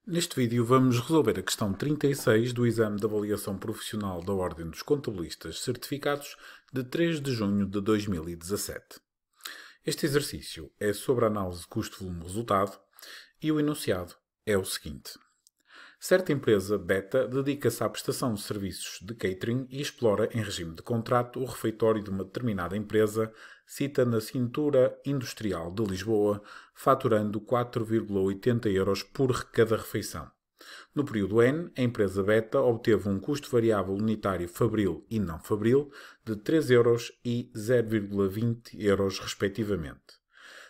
Neste vídeo vamos resolver a questão 36 do exame de avaliação profissional da Ordem dos Contabilistas Certificados de 3 de junho de 2017. Este exercício é sobre a análise de custo-volume-resultado e o enunciado é o seguinte. Certa empresa beta dedica-se à prestação de serviços de catering e explora em regime de contrato o refeitório de uma determinada empresa, cita na cintura industrial de Lisboa, faturando 4,80 euros por cada refeição. No período N, a empresa beta obteve um custo variável unitário fabril e não fabril de 3 euros e 0,20 euros respectivamente.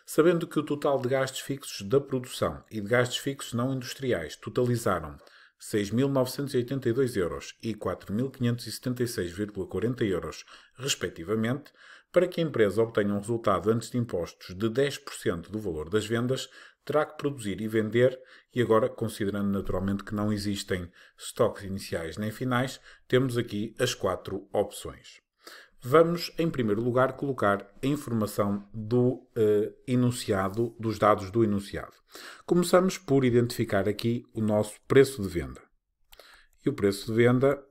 Sabendo que o total de gastos fixos da produção e de gastos fixos não industriais totalizaram 6.982 euros e 4.576,40 euros, respectivamente, para que a empresa obtenha um resultado antes de impostos de 10% do valor das vendas, terá que produzir e vender, e agora, considerando naturalmente que não existem estoques iniciais nem finais, temos aqui as 4 opções. Vamos, em primeiro lugar, colocar a informação do enunciado, dos dados do enunciado. Começamos por identificar aqui o nosso preço de venda. E o preço de venda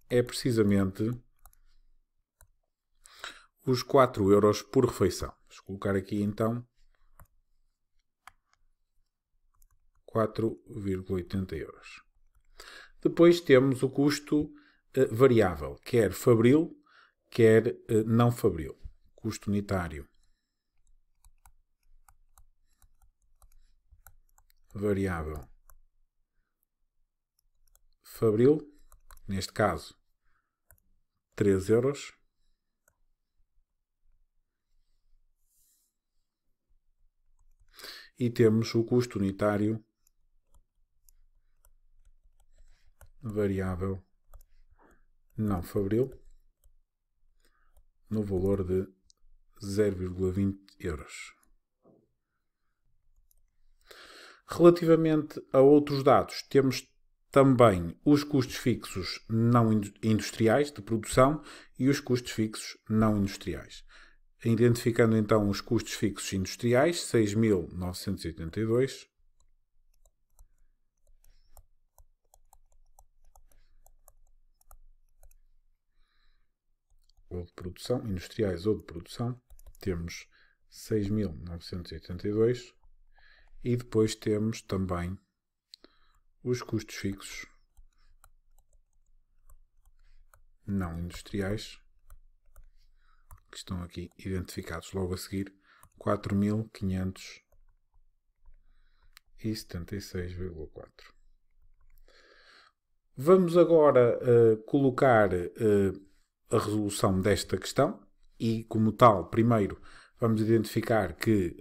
é precisamente os 4 euros por refeição. Vamos colocar aqui então 4,80 euros. Depois temos o custo variável, quer fabril, quer não fabril. Custo unitário variável fabril, neste caso 3 euros. E temos o custo unitário variável não fabril no valor de 0,20 euros. Relativamente a outros dados, temos também os custos fixos não industriais de produção e os custos fixos não industriais. Identificando então os custos fixos industriais, 6.982. Ou de produção, industriais ou de produção, temos 6.982 e depois temos também os custos fixos não industriais, que estão aqui identificados logo a seguir, 4.576,4. Vamos agora colocar a resolução desta questão e, como tal, primeiro vamos identificar que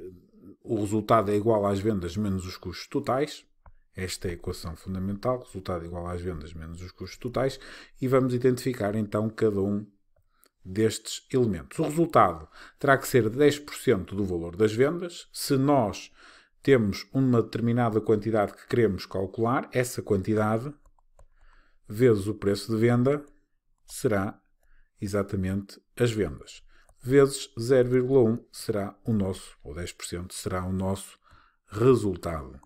o resultado é igual às vendas menos os custos totais. Esta é a equação fundamental, resultado igual às vendas menos os custos totais, e vamos identificar então cada um destes elementos. O resultado terá que ser 10% do valor das vendas. Se nós temos uma determinada quantidade que queremos calcular, essa quantidade vezes o preço de venda será exatamente as vendas. Vezes 0,1 será o nosso, ou 10% será o nosso resultado.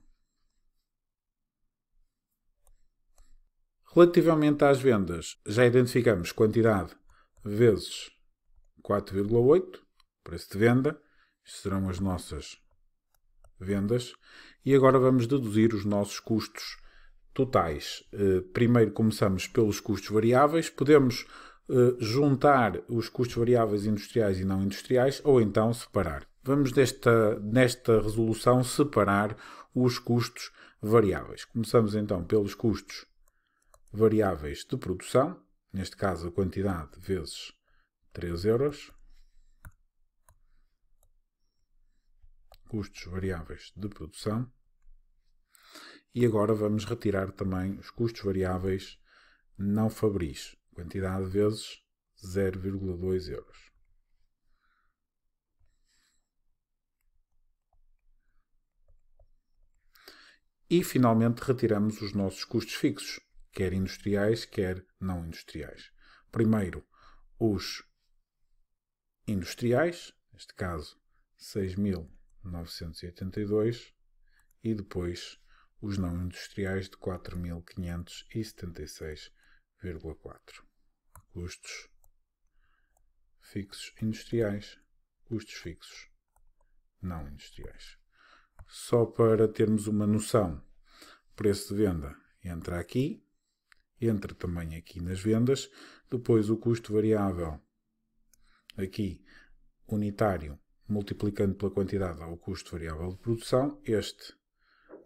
Relativamente às vendas, já identificamos quantidade vezes 4,8, preço de venda. Isto serão as nossas vendas. E agora vamos deduzir os nossos custos totais. Primeiro começamos pelos custos variáveis. Podemos juntar os custos variáveis industriais e não industriais ou então separar. Vamos nesta resolução separar os custos variáveis. Começamos então pelos custos variáveis de produção, neste caso a quantidade vezes 3 euros. Custos variáveis de produção. E agora vamos retirar também os custos variáveis não fabris, quantidade vezes 0,2 euros. E finalmente retiramos os nossos custos fixos, quer industriais, quer não industriais. Primeiro, os industriais, neste caso 6.982, e depois os não industriais de 4.576,4. Custos fixos industriais, custos fixos não industriais. Só para termos uma noção, o preço de venda entra aqui, entra também aqui nas vendas, depois o custo variável aqui unitário multiplicando pela quantidade ao custo variável de produção, este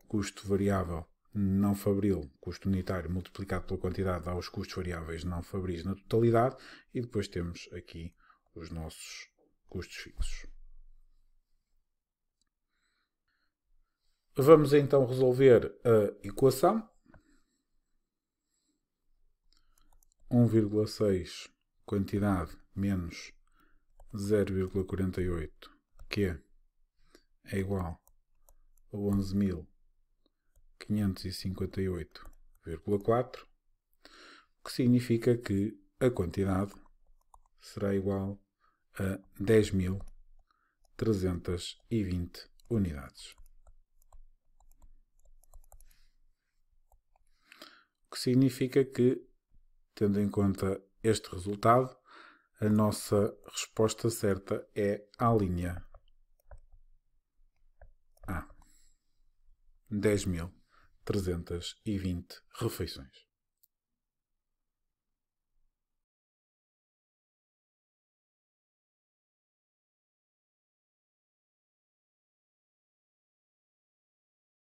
custo variável não fabril, custo unitário multiplicado pela quantidade aos custos variáveis não fabris na totalidade, e depois temos aqui os nossos custos fixos. Vamos então resolver a equação. 1,6 quantidade menos 0,48 que é igual a 11.558,4, o que significa que a quantidade será igual a 10.320 unidades. O que significa que, tendo em conta este resultado, a nossa resposta certa é a linha A. 10.320 refeições.